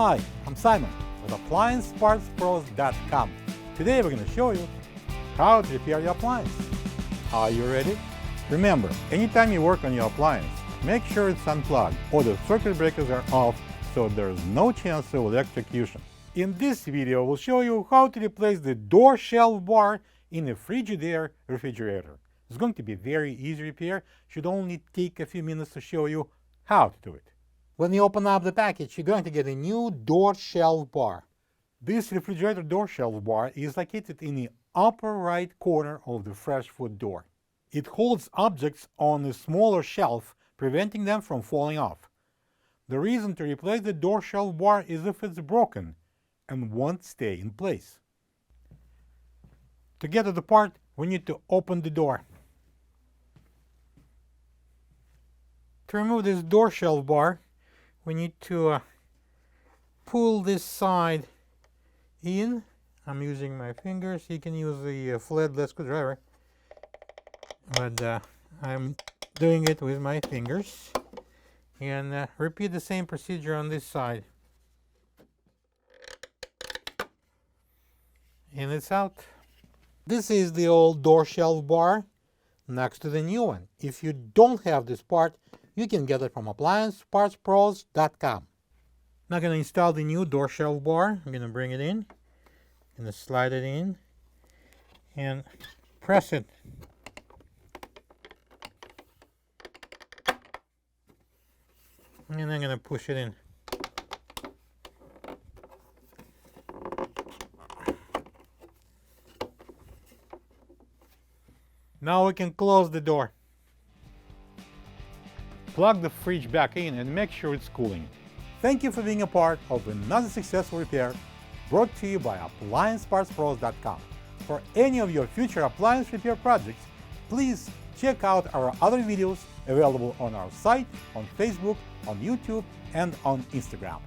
Hi, I'm Simon with AppliancePartsPros.com. Today we're going to show you how to repair your appliance. Are you ready? Remember, anytime you work on your appliance, make sure it's unplugged or the circuit breakers are off so there's no chance of electrocution. In this video, we'll show you how to replace the door shelf bar in a Frigidaire refrigerator. It's going to be a very easy repair. Should only take a few minutes to show you how to do it. When you open up the package, you're going to get a new door shelf bar. This refrigerator door shelf bar is located in the upper right corner of the fresh food door. It holds objects on a smaller shelf, preventing them from falling off. The reason to replace the door shelf bar is if it's broken and won't stay in place. To get it apart, we need to open the door. To remove this door shelf bar, we need to pull this side in. I'm using my fingers. You can use the flathead screwdriver, but I'm doing it with my fingers. And repeat the same procedure on this side. And it's out. This is the old door shelf bar next to the new one. If you don't have this part, you can get it from AppliancePartsPros.com. Now I'm going to install the new door shelf bar. I'm going to bring it in. I'm going to slide it in and press it. And I'm going to push it in. Now we can close the door. Plug the fridge back in and make sure it's cooling. Thank you for being a part of another successful repair brought to you by AppliancePartsPros.com. For any of your future appliance repair projects, please check out our other videos available on our site, on Facebook, on YouTube, and on Instagram.